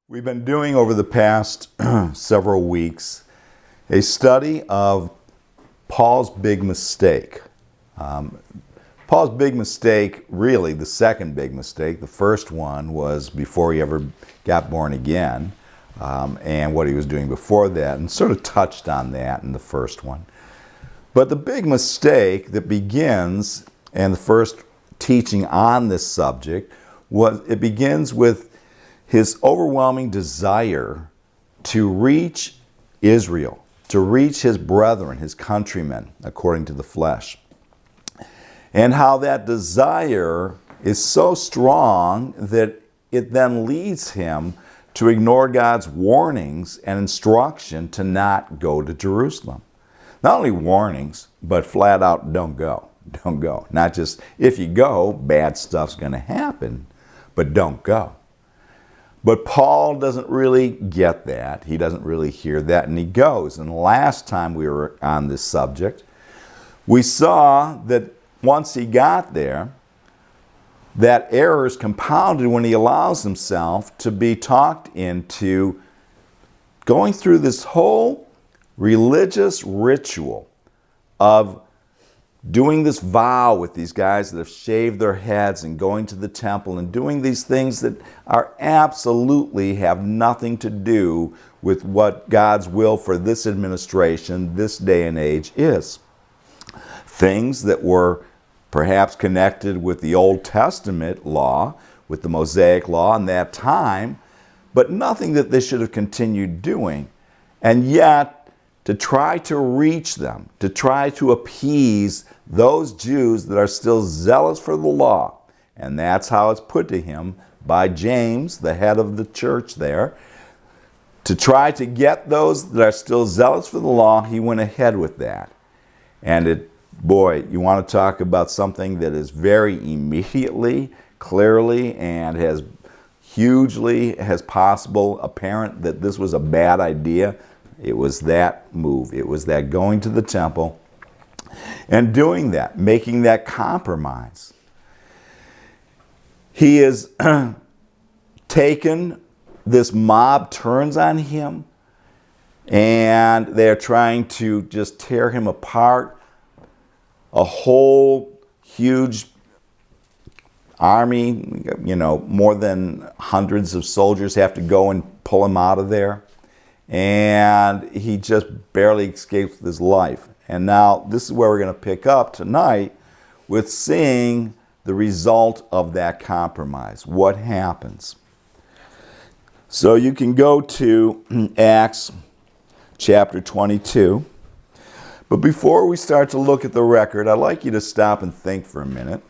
We've been doing over the past several weeks a study of Paul's big mistake. Paul's big mistake, really the second big mistake. The first one was before he ever got born again, and what he was doing before that, and sort of touched on that in the first one. But the big mistake that begins, and the first teaching on this subject, it begins with his overwhelming desire to reach Israel, to reach his brethren, his countrymen, according to the flesh. And how that desire is so strong that it then leads him to ignore God's warnings and instruction to not go to Jerusalem. Not only warnings, but flat out, don't go. Don't go. Not just, if you go, bad stuff's going to happen, but don't go. But Paul doesn't really get that. He doesn't really hear that, and he goes. And last time we were on this subject, we saw that once he got there, that error is compounded when he allows himself to be talked into going through this whole religious ritual of doing this vow with these guys that have shaved their heads and going to the temple and doing these things that are absolutely have nothing to do with what God's will for this administration, this day and age is. Things that were perhaps connected with the Old Testament law, with the Mosaic law in that time, but nothing that they should have continued doing. And yet, to try to reach them, to try to appease those Jews that are still zealous for the law. And that's how it's put to him by James, the head of the church there. To try to get those that are still zealous for the law, he went ahead with that. And boy, you want to talk about something that is very immediately, clearly, and has hugely, as possible, apparent that this was a bad idea. It was that move. It was that going to the temple and doing that, making that compromise. He is taken, this mob turns on him, and they're trying to just tear him apart. A whole huge army, more than hundreds of soldiers have to go and pull him out of there. And he just barely escapes his life. And now this is where we're going to pick up tonight with seeing the result of that compromise. What happens? So you can go to Acts chapter 22. But before we start to look at the record, I'd like you to stop and think for a minute.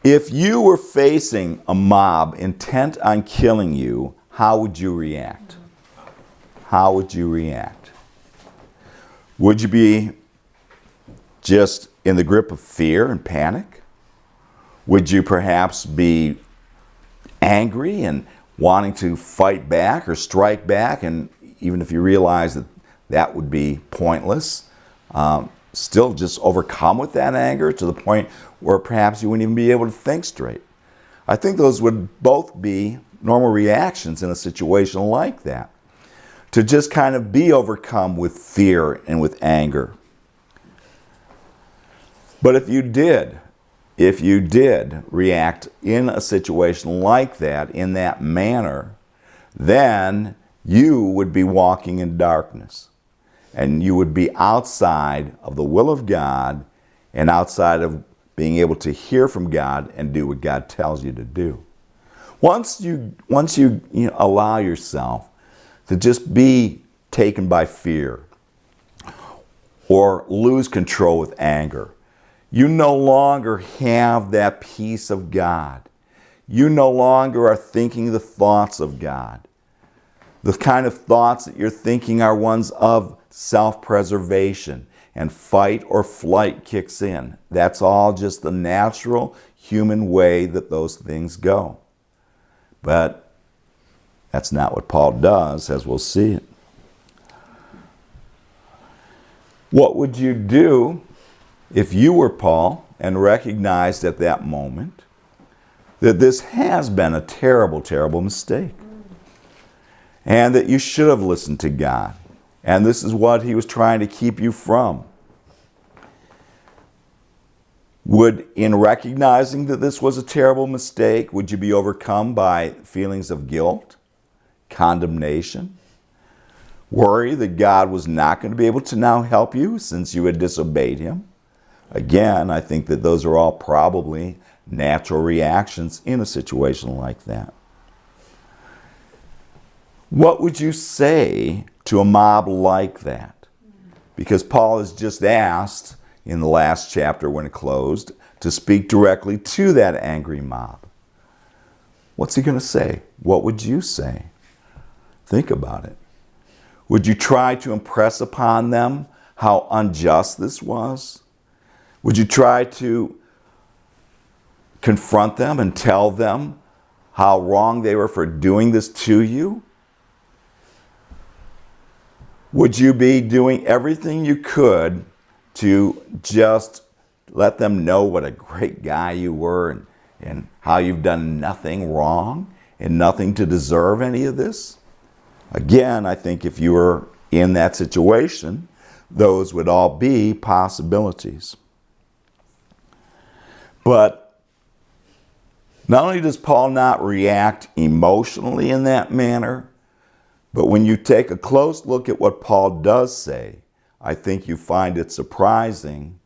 If you were facing a mob intent on killing you, how would you react? How would you react? Would you be just in the grip of fear and panic? Would you perhaps be angry and wanting to fight back or strike back? And even if you realize that that would be pointless, still just overcome with that anger to the point where perhaps you wouldn't even be able to think straight. I think those would both be normal reactions in a situation like that. To just kind of be overcome with fear and with anger. But if you did react in a situation like that, in that manner, then you would be walking in darkness. And you would be outside of the will of God and outside of being able to hear from God and do what God tells you to do. Once you allow yourself to just be taken by fear or lose control with anger, you no longer have that peace of God. You no longer are thinking the thoughts of God. The kind of thoughts that you're thinking are ones of self-preservation, and fight or flight kicks in. That's all just the natural human way that those things go. But that's not what Paul does, as we'll see. What would you do if you were Paul and recognized at that moment that this has been a terrible, terrible mistake. And that you should have listened to God. And this is what he was trying to keep you from. In recognizing that this was a terrible mistake, would you be overcome by feelings of guilt, condemnation, worry that God was not going to be able to now help you since you had disobeyed him? Again, I think that those are all probably natural reactions in a situation like that. What would you say to a mob like that? Because Paul has just asked in the last chapter when it closed to speak directly to that angry mob. What's he going to say? What would you say? Think about it. Would you try to impress upon them how unjust this was? Would you try to confront them and tell them how wrong they were for doing this to you? Would you be doing everything you could to just let them know what a great guy you were and how you've done nothing wrong and nothing to deserve any of this? Again, I think if you were in that situation, those would all be possibilities. But not only does Paul not react emotionally in that manner, but when you take a close look at what Paul does say, I think you find it surprising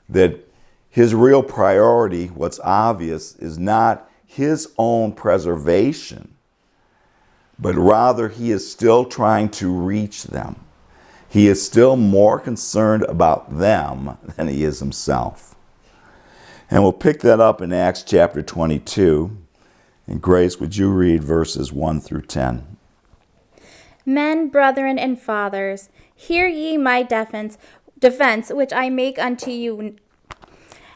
that his real priority, what's obvious, is not his own preservation, but rather he is still trying to reach them. He is still more concerned about them than he is himself. And we'll pick that up in Acts chapter 22. And Grace, would you read verses 1 through 10? Men, brethren, and fathers, hear ye my defense which I make unto you.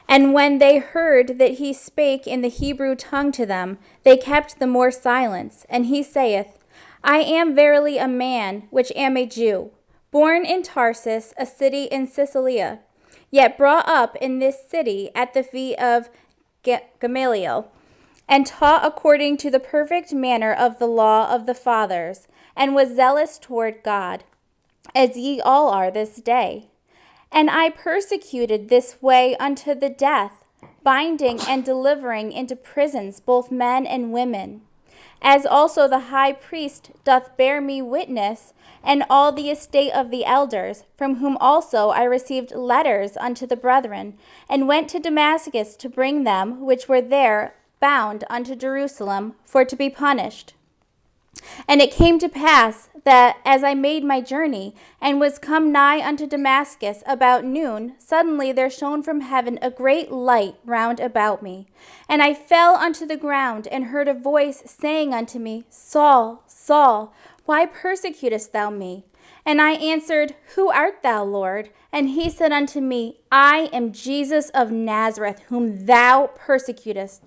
And when they heard that he spake in the Hebrew tongue to them, they kept the more silence. And he saith, I am verily a man which am a Jew, born in Tarsus, a city in Cilicia, yet brought up in this city at the feet of Gamaliel, and taught according to the perfect manner of the law of the fathers, and was zealous toward God, as ye all are this day. And I persecuted this way unto the death, binding and delivering into prisons both men and women, as also the high priest doth bear me witness, and all the estate of the elders, from whom also I received letters unto the brethren, and went to Damascus to bring them which were there bound unto Jerusalem for to be punished. And it came to pass that as I made my journey, and was come nigh unto Damascus about noon, suddenly there shone from heaven a great light round about me. And I fell unto the ground, and heard a voice saying unto me, Saul, Saul, why persecutest thou me? And I answered, Who art thou, Lord? And he said unto me, I am Jesus of Nazareth, whom thou persecutest.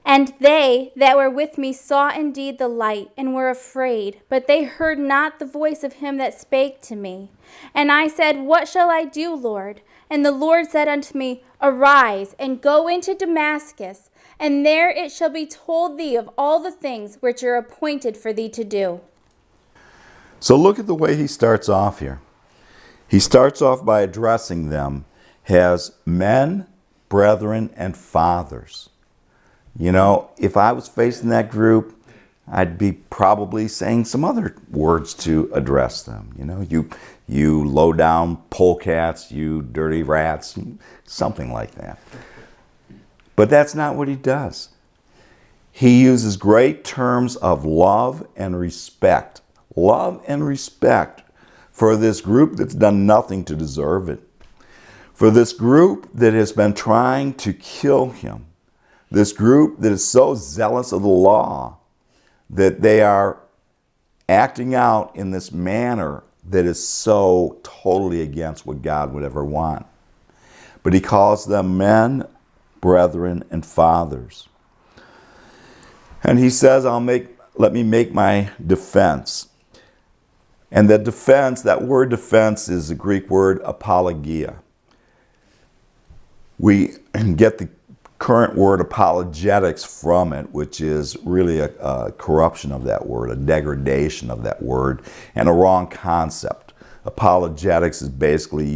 And they that were with me saw indeed the light, and were afraid, but they heard not the voice of him that spake to me. And I said, What shall I do, Lord? And the Lord said unto me, Arise, and go into Damascus, and there it shall be told thee of all the things which are appointed for thee to do. So look at the way he starts off here. He starts off by addressing them as men, brethren, and fathers. You know, if I was facing that group, I'd be probably saying some other words to address them. You know, you low down polecats, you dirty rats, something like that. But that's not what he does. He uses great terms of love and respect. Love and respect for this group that's done nothing to deserve it. For this group that has been trying to kill him. This group that is so zealous of the law that they are acting out in this manner that is so totally against what God would ever want. But he calls them men, brethren, and fathers. And he says, let me make my defense. And that defense, that word defense is the Greek word apologia. We get the current word apologetics from it, which is really a corruption of that word, a degradation of that word, and a wrong concept. Apologetics is basically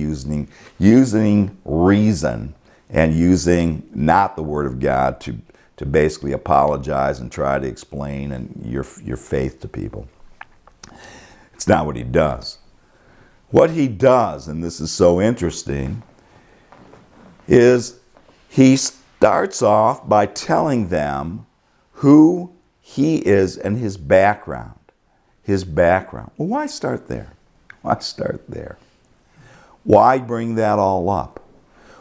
using reason and using not the Word of God to basically apologize and try to explain your faith to people. It's not what he does. What he does, and this is so interesting, is he starts off by telling them who he is and his background. His background. Well, why start there? Why start there? Why bring that all up?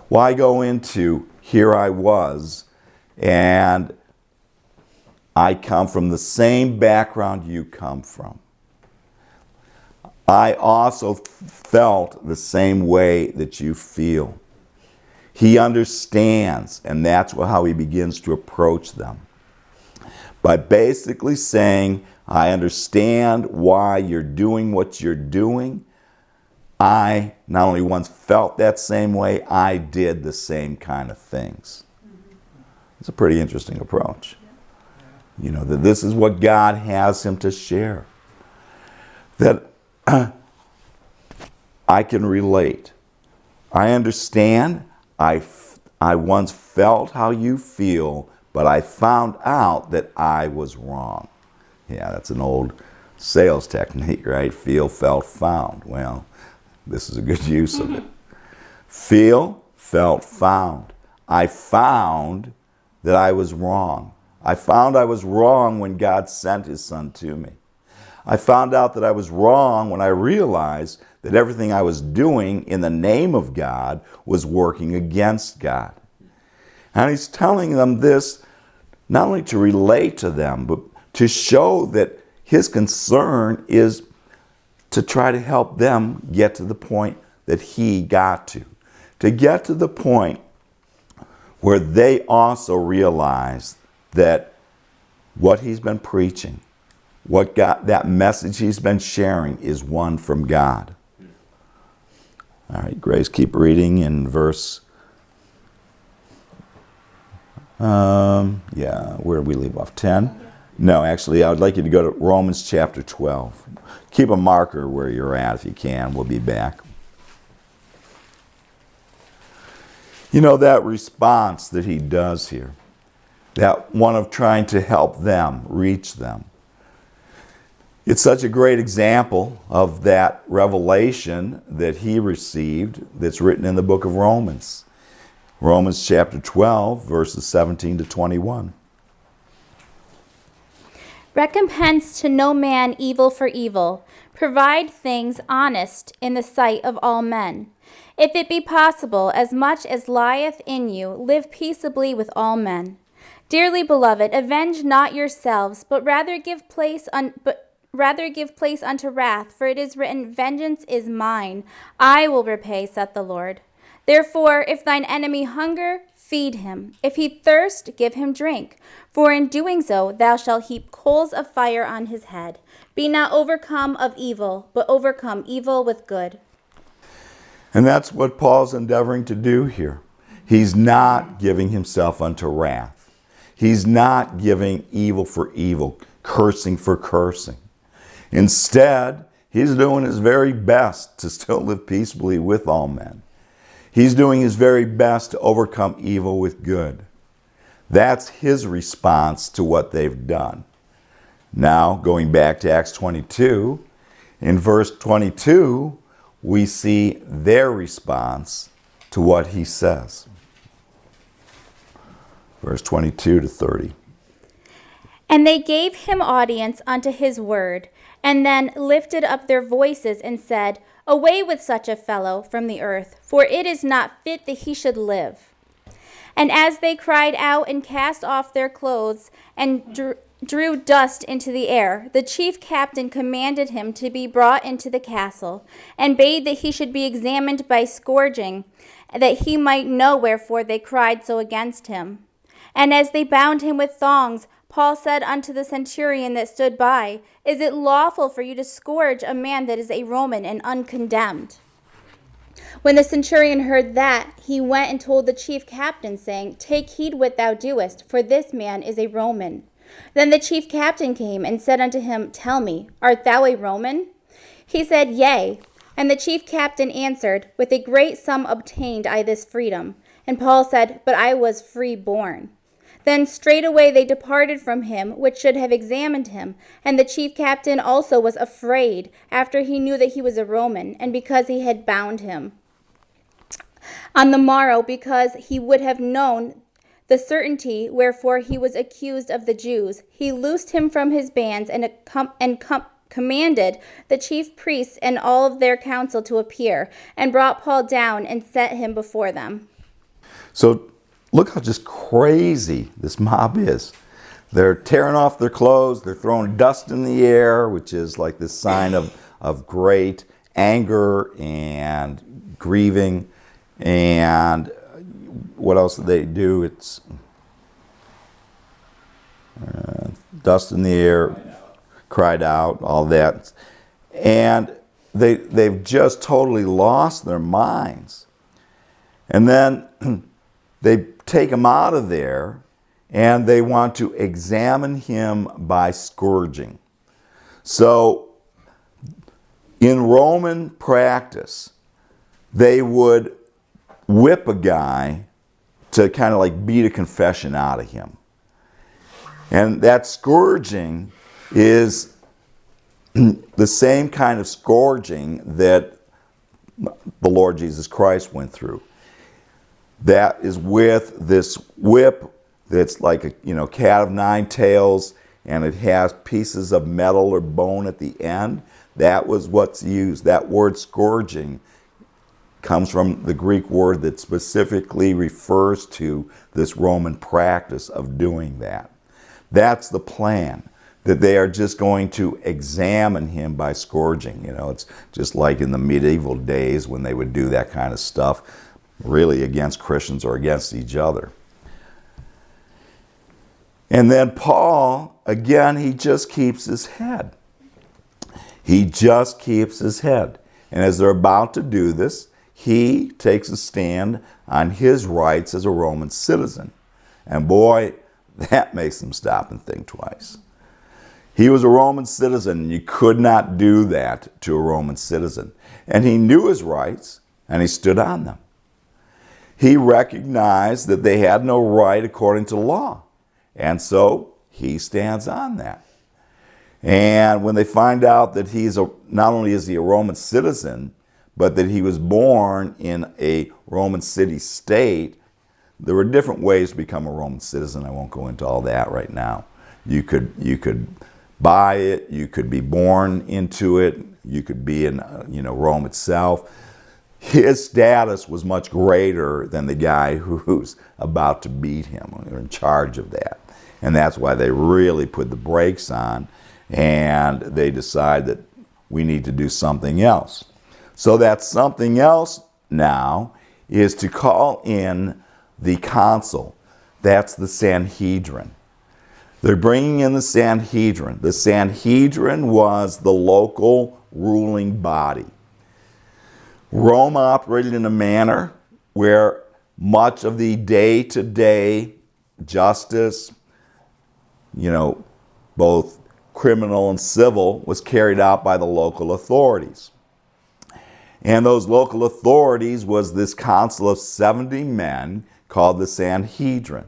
Why go into, here I was, and I come from the same background you come from. I also felt the same way that you feel. He understands, and that's how he begins to approach them. By basically saying, I understand why you're doing what you're doing. I not only once felt that same way, I did the same kind of things. It's a pretty interesting approach. You know, that this is what God has him to share. That I can relate. I understand. I once felt how you feel, but I found out that I was wrong. Yeah, that's an old sales technique, right? Feel, felt, found. Well, this is a good use of it. Feel, felt, found. I found that I was wrong. I found I was wrong when God sent his son to me. I found out that I was wrong when I realized that everything I was doing in the name of God was working against God. And he's telling them this not only to relate to them, but to show that his concern is to try to help them get to the point that he got to get to the point where they also realize that what he's been preaching, that message he's been sharing is one from God. All right, Grace, keep reading in verse, where did we leave off? 10? No, actually, I would like you to go to Romans chapter 12. Keep a marker where you're at if you can. We'll be back. You know, that response that he does here, that one of trying to help them, reach them. It's such a great example of that revelation that he received that's written in the book of Romans. Romans chapter 12, verses 17 to 21. Recompense to no man evil for evil. Provide things honest in the sight of all men. If it be possible, as much as lieth in you, live peaceably with all men. Dearly beloved, avenge not yourselves, but rather give place unto wrath, for it is written, Vengeance is mine, I will repay, saith the Lord. Therefore, if thine enemy hunger, feed him. If he thirst, give him drink. For in doing so, thou shalt heap coals of fire on his head. Be not overcome of evil, but overcome evil with good. And that's what Paul's endeavoring to do here. He's not giving himself unto wrath. He's not giving evil for evil, cursing for cursing. Instead, he's doing his very best to still live peaceably with all men. He's doing his very best to overcome evil with good. That's his response to what they've done. Now, going back to Acts 22, in verse 22, we see their response to what he says. Verse 22 to 30. And they gave him audience unto his word, and then lifted up their voices and said, Away with such a fellow from the earth, for it is not fit that he should live. And as they cried out and cast off their clothes and drew dust into the air, the chief captain commanded him to be brought into the castle, and bade that he should be examined by scourging, that he might know wherefore they cried so against him. And as they bound him with thongs, Paul said unto the centurion that stood by, Is it lawful for you to scourge a man that is a Roman and uncondemned? When the centurion heard that, he went and told the chief captain, saying, Take heed what thou doest, for this man is a Roman. Then the chief captain came and said unto him, Tell me, art thou a Roman? He said, Yea. And the chief captain answered, With a great sum obtained I this freedom. And Paul said, But I was free born. Then straightway they departed from him, which should have examined him. And the chief captain also was afraid, after he knew that he was a Roman, and because he had bound him. On the morrow, because he would have known the certainty wherefore he was accused of the Jews, he loosed him from his bands and commanded the chief priests and all of their council to appear, and brought Paul down and set him before them. So look how just crazy this mob is. They're tearing off their clothes, they're throwing dust in the air, which is like this sign of great anger and grieving. And what else do they do? It's dust in the air, cried out, all that. And they've just totally lost their minds. And then they take him out of there, and they want to examine him by scourging. So in Roman practice, they would whip a guy to kind of like beat a confession out of him. And that scourging is the same kind of scourging that the Lord Jesus Christ went through. That is with this whip that's like a cat of nine tails, and it has pieces of metal or bone at the end. That was what's used. That word scourging comes from the Greek word that specifically refers to this Roman practice of doing that. That's the plan, that they are just going to examine him by scourging. It's just like in the medieval days when they would do that kind of stuff, really against Christians or against each other. And then Paul, again, he just keeps his head. He just keeps his head. And as they're about to do this, he takes a stand on his rights as a Roman citizen. And boy, that makes them stop and think twice. He was a Roman citizen, and you could not do that to a Roman citizen. And he knew his rights, and he stood on them. He recognized that they had no right according to law. And so he stands on that. And when they find out that not only is he a Roman citizen, but that he was born in a Roman city-state, there were different ways to become a Roman citizen. I won't go into all that right now. You could buy it, you could be born into it, you could be in Rome itself. His status was much greater than the guy who's about to beat him or in charge of that. And that's why they really put the brakes on, and they decide that we need to do something else. So that something else now is to call in the council. That's the Sanhedrin. They're bringing in the Sanhedrin. The Sanhedrin was the local ruling body. Rome operated in a manner where much of the day-to-day justice, both criminal and civil, was carried out by the local authorities. And those local authorities was this council of 70 men called the Sanhedrin.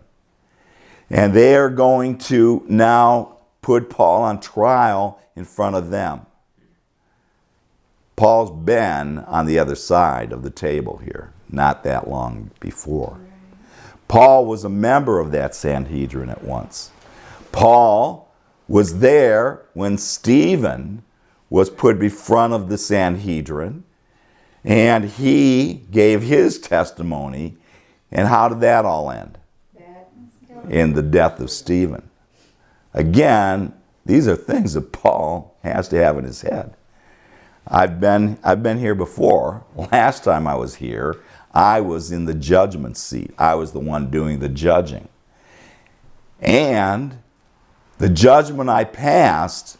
And they are going to now put Paul on trial in front of them. Paul's been on the other side of the table here, not that long before. Paul was a member of that Sanhedrin at once. Paul was there when Stephen was put in front of the Sanhedrin, and he gave his testimony. And how did that all end? In the death of Stephen. Again, these are things that Paul has to have in his head. I've been here before. Last time I was here, I was in the judgment seat. I was the one doing the judging. And the judgment I passed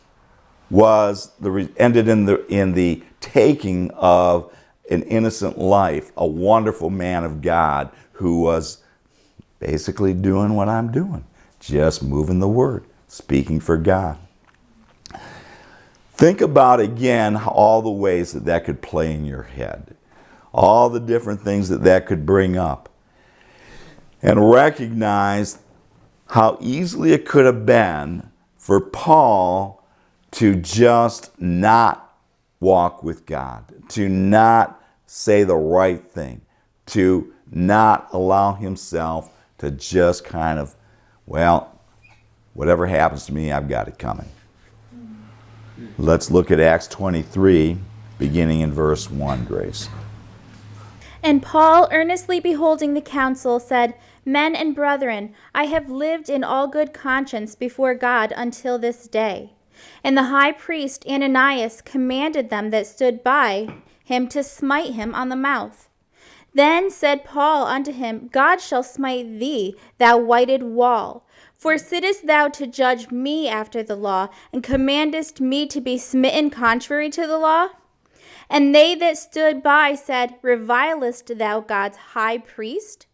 ended in the taking of an innocent life, a wonderful man of God who was basically doing what I'm doing, just moving the word, speaking for God. Think about again all the ways that that could play in your head, all the different things that that could bring up, and recognize how easily it could have been for Paul to just not walk with God, to not say the right thing, to not allow himself to just kind of, well, whatever happens to me, I've got it coming. Let's look at Acts 23, beginning in verse 1, Grace. And Paul, earnestly beholding the council, said, Men and brethren, I have lived in all good conscience before God until this day. And the high priest Ananias commanded them that stood by him to smite him on the mouth. Then said Paul unto him, God shall smite thee, thou whited wall. For sittest thou to judge me after the law, and commandest me to be smitten contrary to the law? And they that stood by said, Revilest thou God's high priest?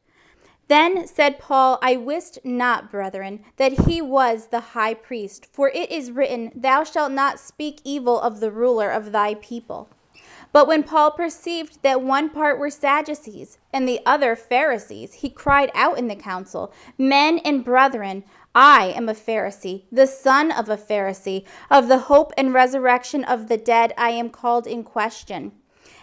Then said Paul, I wist not, brethren, that he was the high priest. For it is written, Thou shalt not speak evil of the ruler of thy people. But when Paul perceived that one part were Sadducees, and the other Pharisees, he cried out in the council, Men and brethren, I am a Pharisee, the son of a Pharisee. Of the hope and resurrection of the dead I am called in question.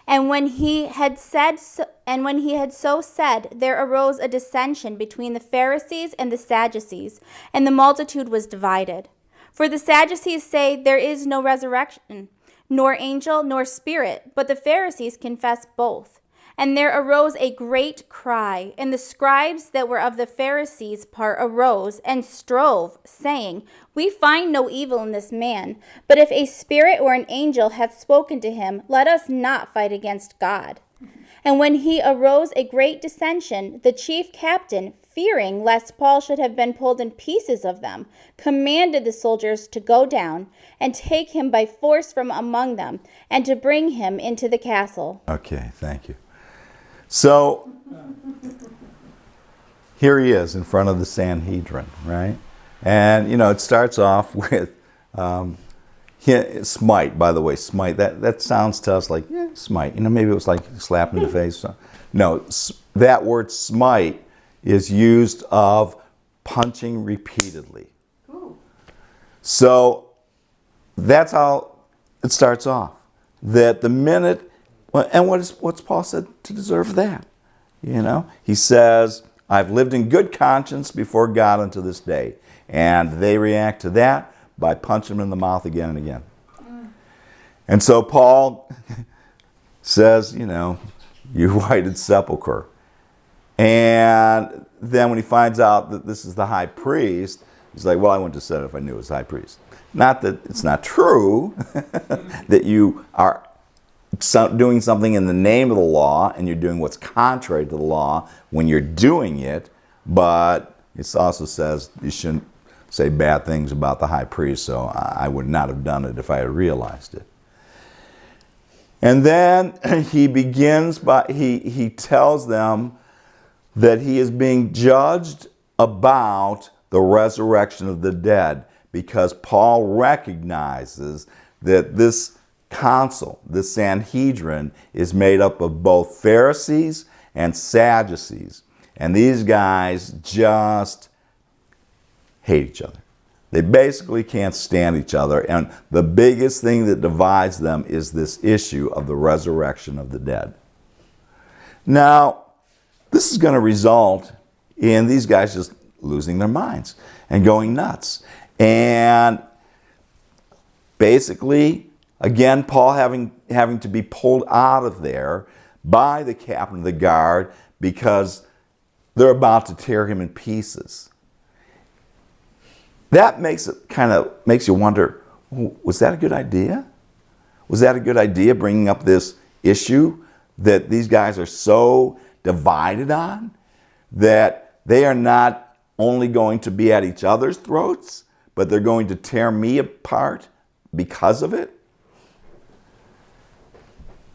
And when he had so said, there arose a dissension between the Pharisees and the Sadducees, and the multitude was divided. For the Sadducees say there is no resurrection, nor angel, nor spirit, but the Pharisees confess both. And there arose a great cry, and the scribes that were of the Pharisees' part arose and strove, saying, We find no evil in this man, but if a spirit or an angel hath spoken to him, let us not fight against God. And when he arose a great dissension, the chief captain, fearing lest Paul should have been pulled in pieces of them, commanded the soldiers to go down and take him by force from among them, and to bring him into the castle. Okay, thank you. So, here he is in front of the Sanhedrin, right? And, it starts off with smite, by the way, smite. That sounds to us like, smite. Maybe it was like slap in the face. No, that word smite is used of punching repeatedly. Ooh. So, that's how it starts off. That the minute, and what's Paul said to deserve that? He says, I've lived in good conscience before God unto this day. And they react to that by punching him in the mouth again and again. And so Paul says, you whited sepulcher. And then when he finds out that this is the high priest, he's like, well, I wouldn't have said it if I knew it was high priest. Not that it's not true that you are doing something in the name of the law and you're doing what's contrary to the law when you're doing it, but it also says you shouldn't say bad things about the high priest, so I would not have done it if I had realized it. And then he begins by, he tells them that he is being judged about the resurrection of the dead, because Paul recognizes that this council, the Sanhedrin, is made up of both Pharisees and Sadducees. And these guys just hate each other. They basically can't stand each other. And the biggest thing that divides them is this issue of the resurrection of the dead. Now, this is going to result in these guys just losing their minds and going nuts. And basically, again, Paul having to be pulled out of there by the captain of the guard because they're about to tear him in pieces. That makes you wonder, was that a good idea? Was that a good idea, bringing up this issue that these guys are so divided on that they are not only going to be at each other's throats, but they're going to tear me apart because of it?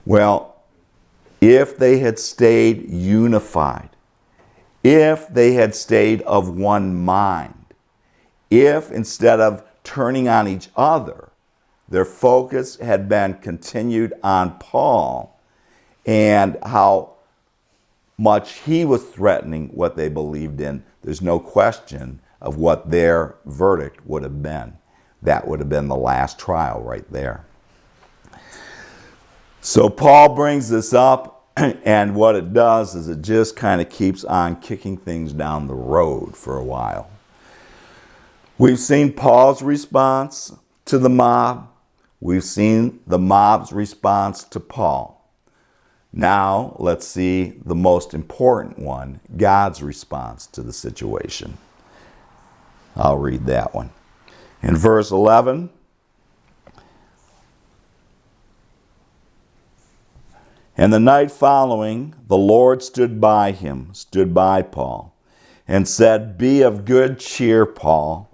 Well, if they had stayed unified, if they had stayed of one mind, if instead of turning on each other, their focus had been continued on Paul and how much he was threatening what they believed in, there's no question of what their verdict would have been. That would have been the last trial right there. So Paul brings this up, and what it does is it just kind of keeps on kicking things down the road for a while. We've seen Paul's response to the mob. We've seen the mob's response to Paul. Now, let's see the most important one, God's response to the situation. I'll read that one. In verse 11, and the night following, the Lord stood by Paul, and said, Be of good cheer, Paul,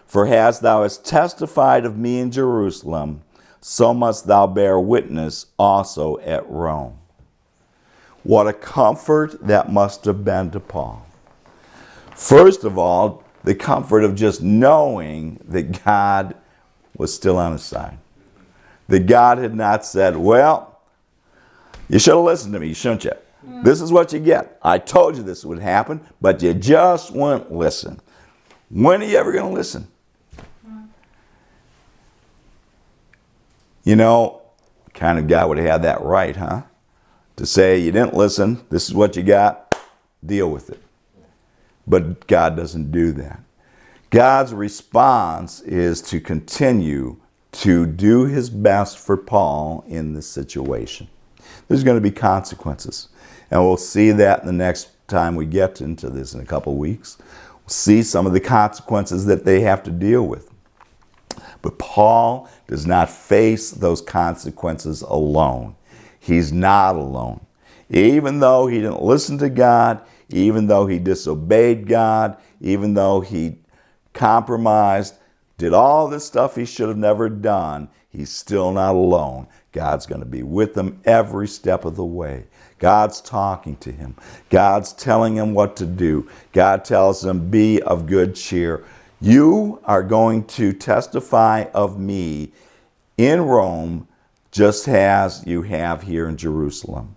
for as thou hast testified of me in Jerusalem, so must thou bear witness also at Rome. What a comfort that must have been to Paul. First of all, the comfort of just knowing that God was still on his side. That God had not said, well, you should have listened to me, shouldn't you? This is what you get. I told you this would happen, but you just wouldn't listen. When are you ever going to listen? You know, kind of guy would have had that right, huh? To say, you didn't listen, this is what you got, deal with it. But God doesn't do that. God's response is to continue to do his best for Paul in this situation. There's going to be consequences. And we'll see that the next time we get into this in a couple of weeks. We'll see some of the consequences that they have to deal with. But Paul does not face those consequences alone. He's not alone. Even though he didn't listen to God, even though he disobeyed God, even though he compromised, did all this stuff he should have never done, he's still not alone. God's going to be with him every step of the way. God's talking to him. God's telling him what to do. God tells him, be of good cheer. You are going to testify of me in Rome, just as you have here in Jerusalem.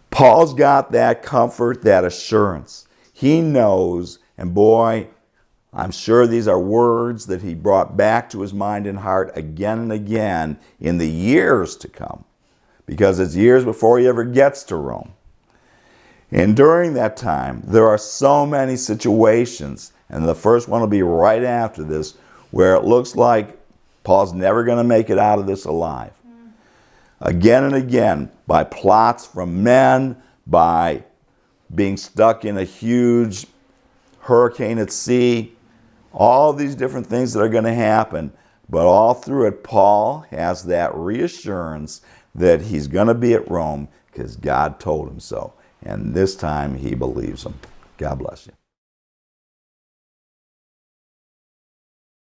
Paul's got that comfort, that assurance. He knows, and boy, I'm sure these are words that he brought back to his mind and heart again and again in the years to come, because it's years before he ever gets to Rome. And during that time, there are so many situations, and the first one will be right after this, where it looks like Paul's never going to make it out of this alive. Again and again, by plots from men, by being stuck in a huge hurricane at sea, all these different things that are going to happen. But all through it, Paul has that reassurance that he's going to be at Rome because God told him so. And this time he believes him. God bless you.